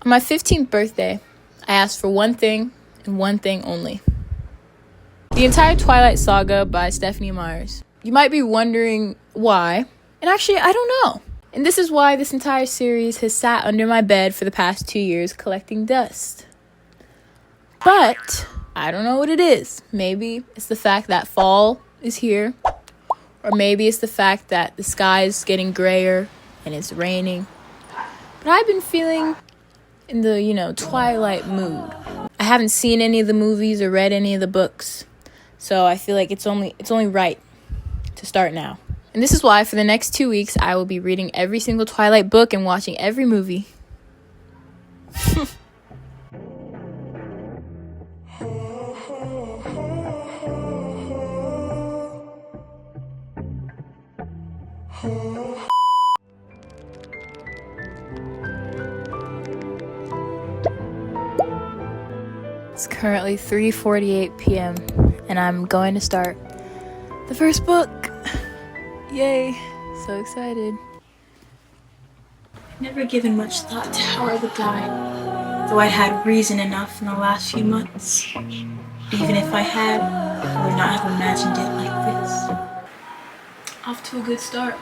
On my 15th birthday, I asked for one thing and one thing only. The entire Twilight saga by Stephanie Meyers. You might be wondering why, and actually I don't know. And this is why this entire series has sat under my bed for the past 2 years collecting dust. But I don't know what it is. Maybe it's the fact that fall is here, or maybe it's the fact that the sky is getting grayer and it's raining. But I've been feeling in the, Twilight mood. I haven't seen any of the movies or read any of the books, so I feel like it's only right to start now. And this is why for the next 2 weeks I will be reading every single Twilight book and watching every movie. It's currently 3:48 p.m. and I'm going to start the first book. Yay, so excited. I've never given much thought to how I would die, though I had reason enough in the last few months. Even if I had, I would not have imagined it like this. Off to a good start.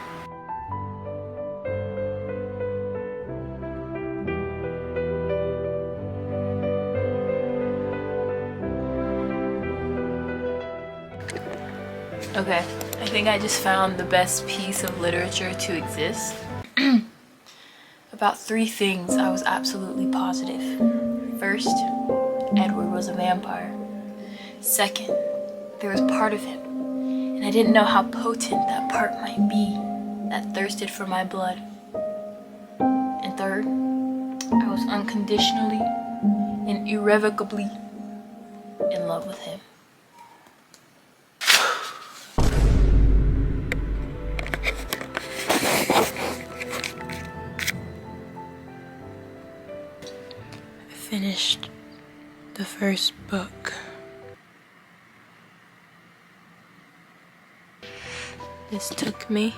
Okay, I think I just found the best piece of literature to exist. About 3 things I was absolutely positive. First, Edward was a vampire. Second, there was part of him, and I didn't know how potent that part might be that thirsted for my blood. And third, I was unconditionally and irrevocably in love with him. Finished the first book. This took me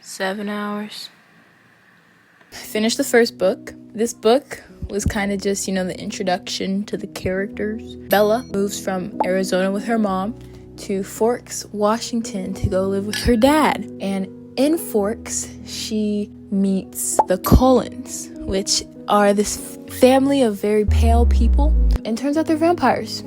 7 hours. I finished the first book. This book was kind of just, the introduction to the characters. Bella moves from Arizona with her mom to Forks, Washington to go live with her dad. And in Forks, she meets the Cullens, which are this family of very pale people, and turns out they're vampires.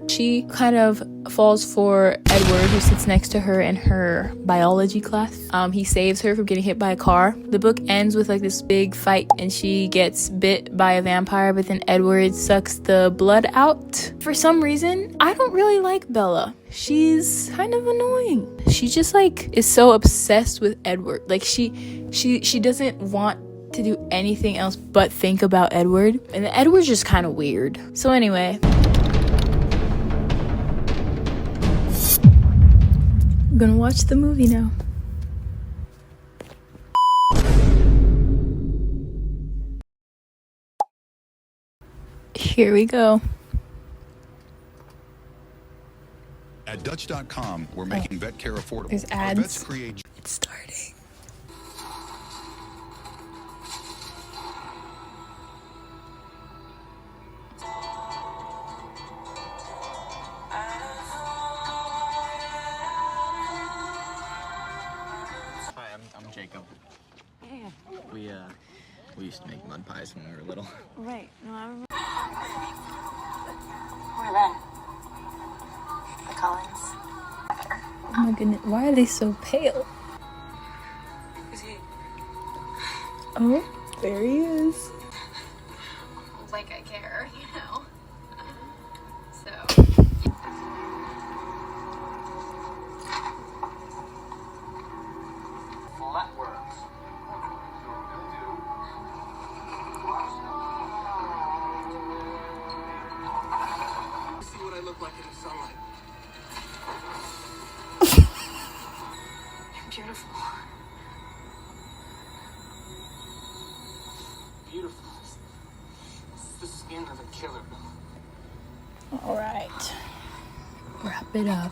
She kind of falls for Edward, who sits next to her in her biology class. He saves her from getting hit by a car. The book ends with this big fight, and she gets bit by a vampire, but then Edward sucks the blood out. For some reason, I don't really like Bella. She's kind of annoying. She just is so obsessed with Edward. She doesn't want to do anything else but think about Edward, and Edward's just kind of weird. So anyway, I'm gonna watch the movie now. Here we go. At Dutch.com, we're making vet care affordable. There's Our ads. vets create... It's starting. I'm Jacob. Yeah. We used to make mud pies when we were little. Right. No, I remember. Who are they? The Cullens. Oh my goodness, why are they so pale? Who's he? Oh, there he is. Like I care, So. Flatworms. See what I look like in the sunlight. You're beautiful. Beautiful. It's the skin of a killer. All right. Wrap it up.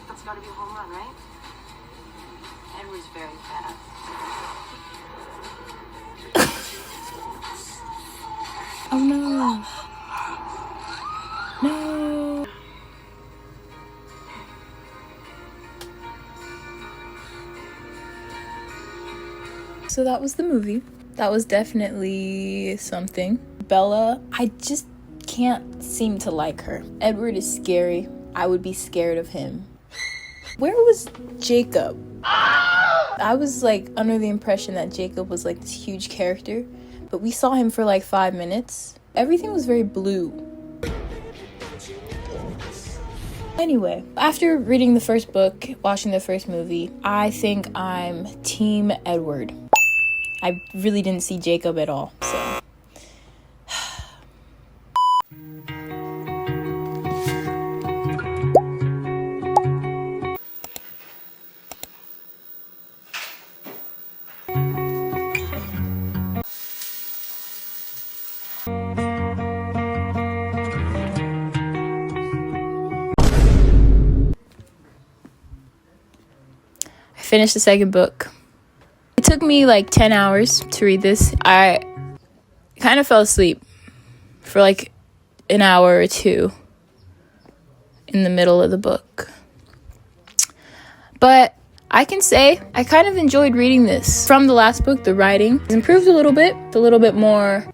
That's gotta be a home run, right? And was very bad. Oh no. No. So that was the movie. That was definitely something. Bella, I just can't seem to like her. Edward is scary. I would be scared of him. Where was Jacob? I was like under the impression that Jacob was like this huge character, but we saw him for like 5 minutes. Everything was very blue. Anyway, after reading the first book, watching the first movie, I think I'm Team Edward. I really didn't see Jacob at all, so. I finished the second book. It took me like 10 hours to read this. I kind of fell asleep for like an hour or two in the middle of the book. But I can say I kind of enjoyed reading this. From the last book, the writing has improved a little bit. It's a little bit more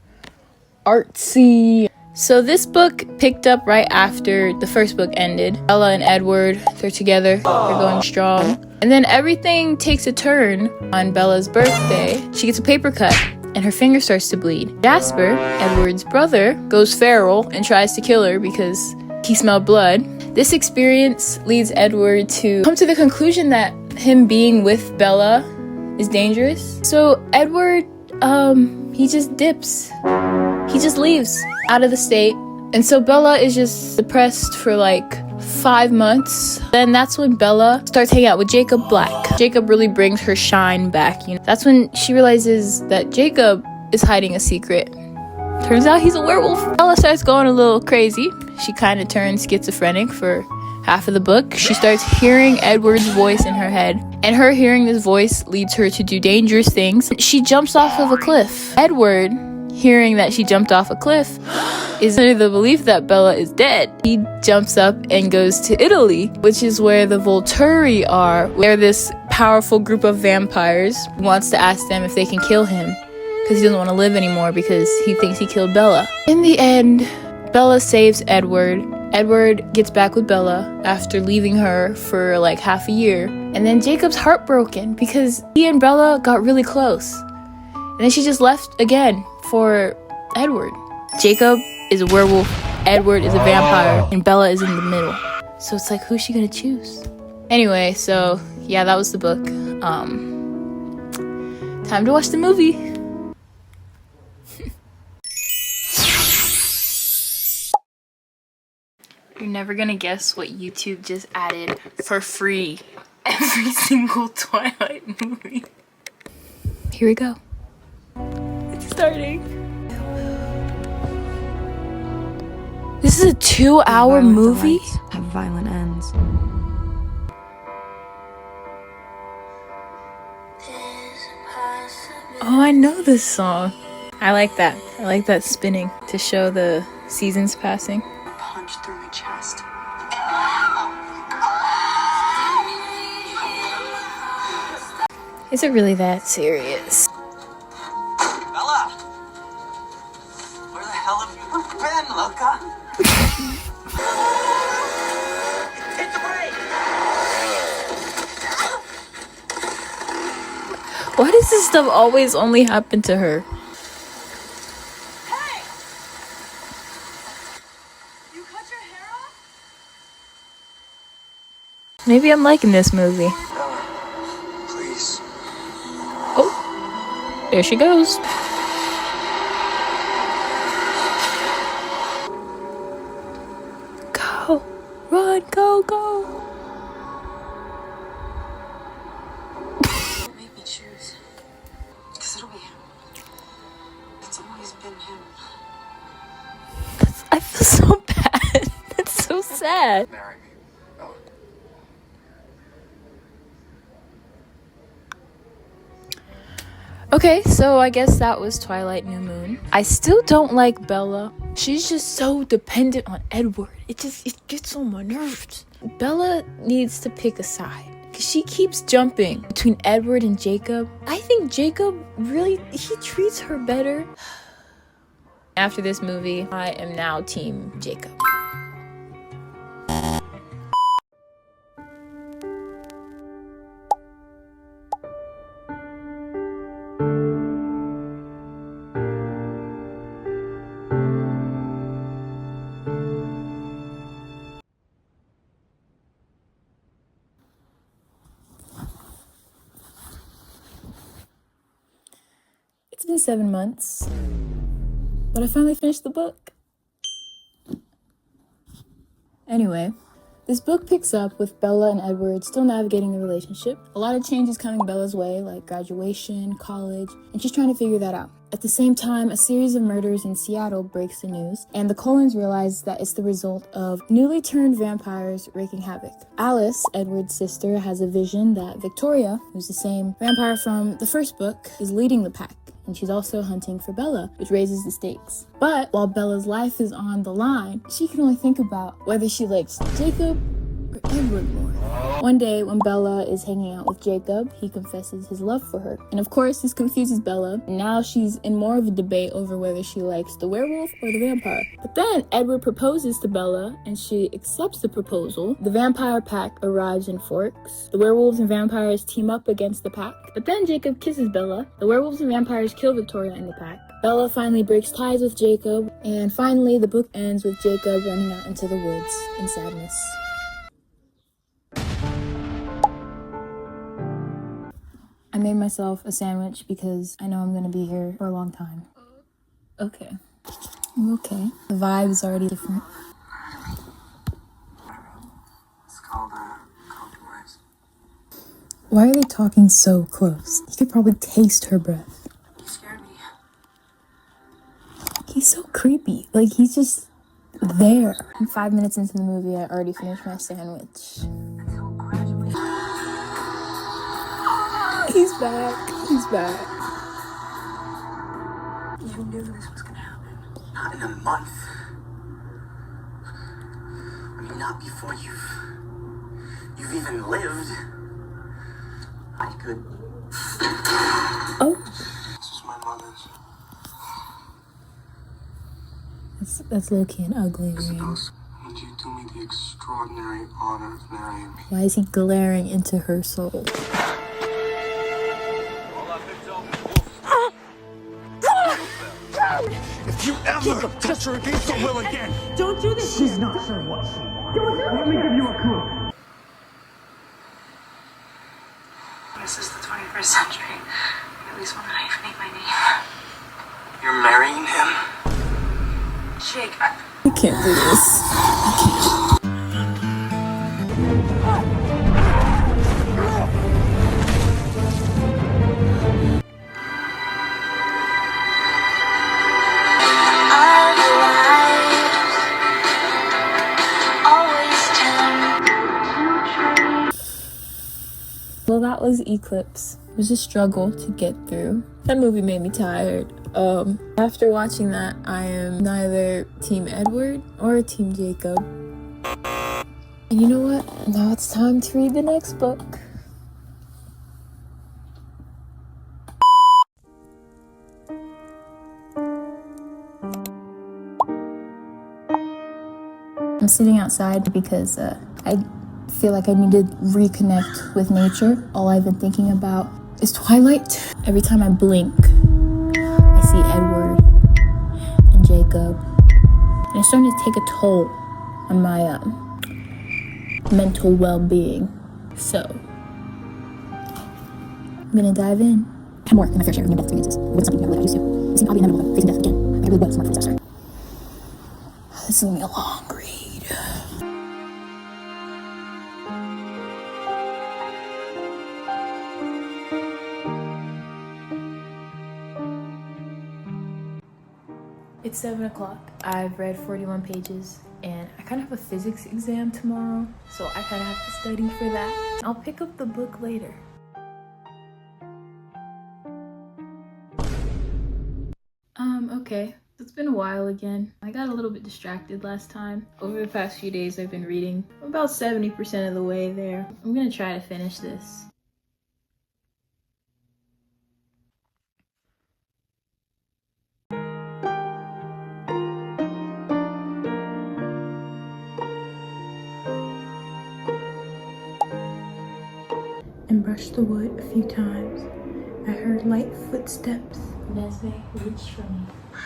artsy. So this book picked up right after the first book ended. Bella and Edward, they're together, they're going strong. And then everything takes a turn on Bella's birthday. She gets a paper cut and her finger starts to bleed. Jasper, Edward's brother, goes feral and tries to kill her because he smelled blood. This experience leads Edward to come to the conclusion that him being with Bella is dangerous. So Edward, he just dips. He just leaves out of the state. And so Bella is just depressed for like 5 months. Then that's when Bella starts hanging out with Jacob Black. Jacob really brings her shine back, you know. That's when she realizes that Jacob is hiding a secret. Turns out he's a werewolf. Bella starts going a little crazy. She kind of turns schizophrenic for half of the book. She starts hearing Edward's voice in her head. And her hearing this voice leads her to do dangerous things. She jumps off of a cliff. Edward, hearing that she jumped off a cliff, is under the belief that Bella is dead. He jumps up and goes to Italy, which is where the Volturi are, where this powerful group of vampires wants to ask them if they can kill him because he doesn't want to live anymore because he thinks he killed Bella. In the end, Bella saves Edward. Edward gets back with Bella after leaving her for like half a year. And then Jacob's heartbroken because he and Bella got really close. And then she just left again for Edward. Jacob is a werewolf, Edward is a vampire, and Bella is in the middle. So it's like, who's she gonna choose? Anyway, so yeah, that was the book. Time to watch the movie. You're never gonna guess what YouTube just added for free. Every single Twilight movie. Here we go. It's starting. This is a 2-hour movie? Have violent ends. Oh, I know this song. I like that. I like that spinning to show the seasons passing. Punch through my chest. Is it really that serious? Bella! Where the hell have you been, Loca? Hit the brake! Why does this stuff always only happen to her? Hey! You cut your hair off? Maybe I'm liking this movie. Bella, please. Oh, there she goes. Go, run, go, go. Don't make me choose. Because it'll be him. It's always been him. I feel so bad. That's so sad. Marry me, Bella. Okay, so I guess that was Twilight New Moon. I still don't like Bella. She's just so dependent on Edward. It gets on my nerves. Bella needs to pick a side. Cause she keeps jumping between Edward and Jacob. I think Jacob he treats her better. After this movie, I am now Team Jacob. It's been 7 months, but I finally finished the book. Anyway, this book picks up with Bella and Edward still navigating the relationship. A lot of changes coming Bella's way, like graduation, college, and she's trying to figure that out. At the same time, a series of murders in Seattle breaks the news, and the Cullens realize that it's the result of newly turned vampires wreaking havoc. Alice, Edward's sister, has a vision that Victoria, who's the same vampire from the first book, is leading the pack. And she's also hunting for Bella, which raises the stakes. But while Bella's life is on the line, she can only think about whether she likes Jacob or Edward more. One day, when Bella is hanging out with Jacob, he confesses his love for her. And of course, this confuses Bella. Now she's in more of a debate over whether she likes the werewolf or the vampire. But then Edward proposes to Bella, and she accepts the proposal. The vampire pack arrives in Forks. The werewolves and vampires team up against the pack. But then Jacob kisses Bella. The werewolves and vampires kill Victoria in the pack. Bella finally breaks ties with Jacob. And finally, the book ends with Jacob running out into the woods in sadness. I made myself a sandwich because I know I'm gonna be here for a long time. Okay. I'm okay. The vibe is already different. It's called compromise. Why are they talking so close? You could probably taste her breath. You scared me. He's so creepy. Like, he's just there. I'm 5 minutes into the movie, I already finished my sandwich. Until graduation. He's back. He's back. You knew this was gonna happen. Not in a month. I mean, not before you've even lived. I could. Oh. This is my mother's. That's low-key an ugly ring. Would you do me the extraordinary honor of marrying me? Why is he glaring into her soul? If you ever touch her against her will again, Don't do this. She's not sure what she wants. Let me give you a clue. This is the 21st century. I at least want to hyphenate my name. You're marrying him? Jake, I can't do this. I can't. Well, that was Eclipse. It was a struggle to get through. That movie made me tired. After watching that, I am neither Team Edward or Team Jacob. And you know what? Now it's time to read the next book. I'm sitting outside because I feel like I need to reconnect with nature. All I've been thinking about is Twilight. Every time I blink, I see Edward and Jacob. And it's starting to take a toll on my mental well-being. So, I'm gonna dive in. I have more than my fair share of near-death experiences. With some people like I used to. It seemed probably another one, facing death again. I really was smart for disaster. This is gonna be a long read. It's 7 o'clock. I've read 41 pages and I kind of have a physics exam tomorrow, so I kind of have to study for that. I'll pick up the book later. Okay, it's been a while again. I got a little bit distracted last time. Over the past few days I've been reading. I'm about 70% of the way there. I'm gonna try to finish this. And brushed the wood a few times. I heard light footsteps. Renesmee reached for me,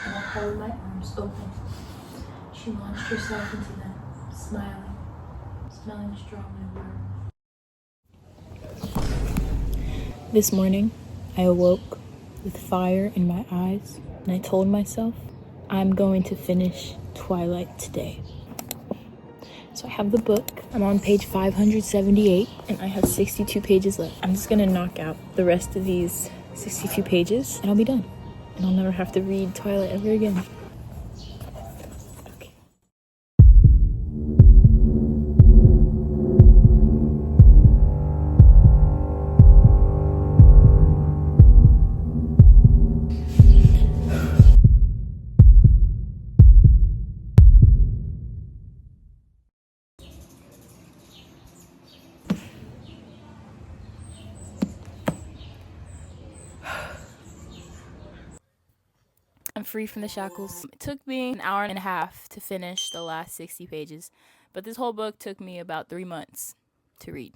and I held my arms open. She launched herself into them, smiling, smelling strongly warm. This morning, I awoke with fire in my eyes, and I told myself, I'm going to finish Twilight today. So I have the book. I'm on page 578, and I have 62 pages left. I'm just gonna knock out the rest of these 62 pages, and I'll be done. And I'll never have to read Twilight ever again. Okay. I'm free from the shackles. It took me an hour and a half to finish the last 60 pages, but this whole book took me about 3 months to read.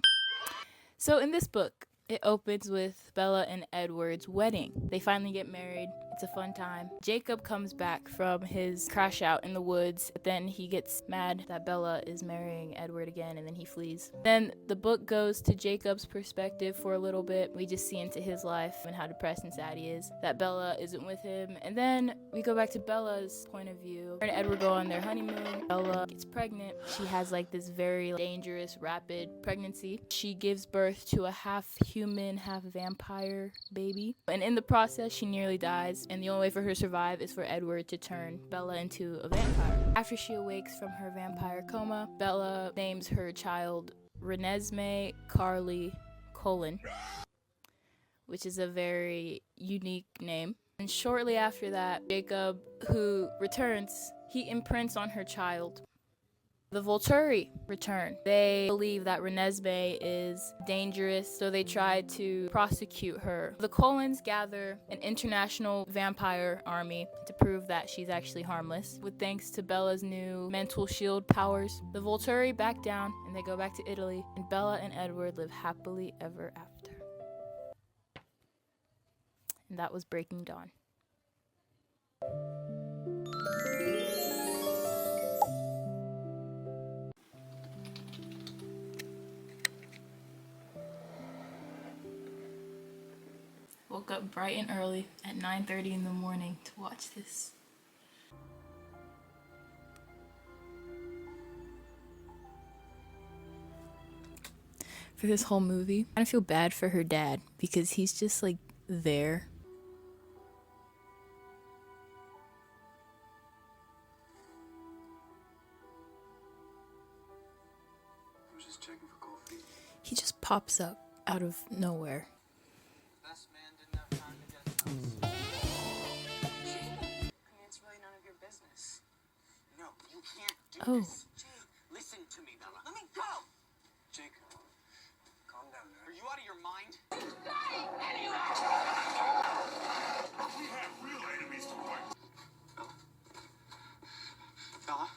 So in this book, it opens with Bella and Edward's wedding. They finally get married. It's a fun time. Jacob comes back from his crash out in the woods, but then he gets mad that Bella is marrying Edward again, and then he flees. Then the book goes to Jacob's perspective for a little bit. We just see into his life and how depressed and sad he is that Bella isn't with him. And then we go back to Bella's point of view. Her and Edward go on their honeymoon. Bella gets pregnant. She has like this very dangerous, rapid pregnancy. She gives birth to a half human, half vampire baby. And in the process, she nearly dies. And the only way for her to survive is for Edward to turn Bella into a vampire. After she awakes from her vampire coma, Bella names her child Renesmee Carly Colin, which is a very unique name. And shortly after that, Jacob, who returns, he imprints on her child. The Volturi return. They believe that Renesmee is dangerous, so they try to prosecute her. The Colons gather an international vampire army to prove that she's actually harmless. With thanks to Bella's new mental shield powers, the Volturi back down and they go back to Italy, and Bella and Edward live happily ever after. And that was Breaking Dawn. Woke up bright and early at 9:30 in the morning to watch this. For this whole movie, I feel bad for her dad because he's just like there. I was just checking for cold feet. He just pops up out of nowhere. This man didn't have time to get us. I mean, it's really none of your business. No, you can't do this. Jake, listen to me, Bella. Let me go! Jake, calm down. Are you out of your mind? We have real enemies to fight. Bella?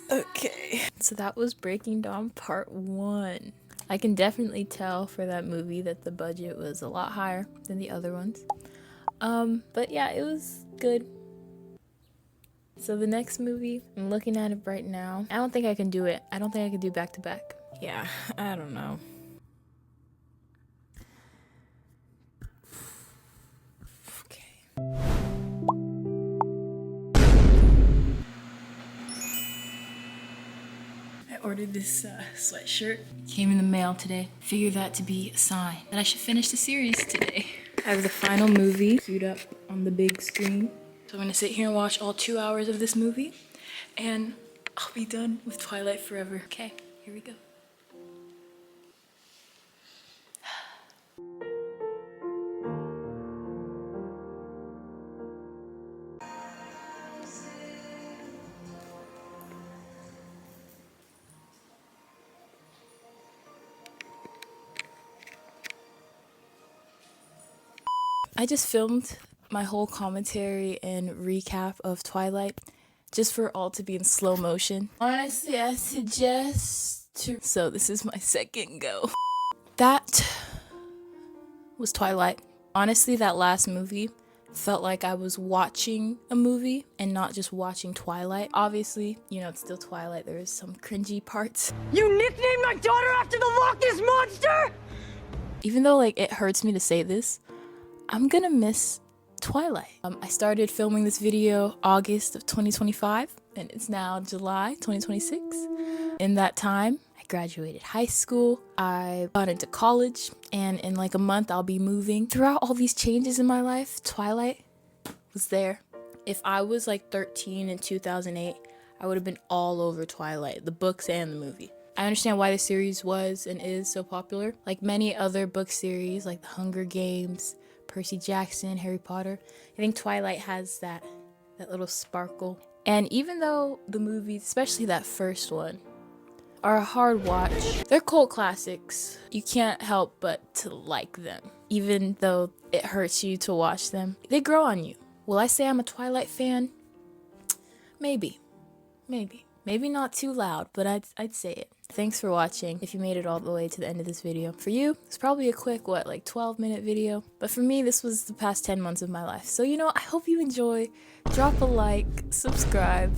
Okay, so that was Breaking Dawn Part 1. I can definitely tell for that movie that the budget was a lot higher than the other ones. But yeah, it was good. So the next movie, I'm looking at it right now. I don't think I can do it. I don't think I can do back to back. Yeah, I don't know. Okay. I ordered this sweatshirt. It came in the mail today. Figure that to be a sign that I should finish the series today. I have the final movie queued up on the big screen. So I'm gonna sit here and watch all 2 hours of this movie, and I'll be done with Twilight forever. Okay, here we go. I just filmed my whole commentary and recap of Twilight just for all to be in slow motion. Honestly, I suggest to... So this is my second go. That was Twilight. Honestly, that last movie felt like I was watching a movie and not just watching Twilight. Obviously, you know, it's still Twilight. There is some cringy parts. You nicknamed my daughter after the Loch Ness Monster? Even though, like, it hurts me to say this, I'm gonna miss Twilight. I started filming this video August of 2025, and it's now July 2026. In that time, I graduated high school, I got into college, and in like a month I'll be moving. Throughout all these changes in my life, Twilight was there. If I was like 13 in 2008, I would have been all over Twilight, the books and the movie. I understand why the series was and is so popular. Like many other book series, like The Hunger Games, Percy Jackson, Harry Potter, I think Twilight has that little sparkle. And even though the movies, especially that first one, are a hard watch, they're cult classics. You can't help but to like them, even though it hurts you to watch them. They grow on you. Will I say I'm a Twilight fan? Maybe. Maybe not too loud, but I'd say it. Thanks for watching if you made it all the way to the end of this video. For you, it's probably a quick, what, like 12-minute video? But for me, this was the past 10 months of my life. So, you know, I hope you enjoy. Drop a like, subscribe,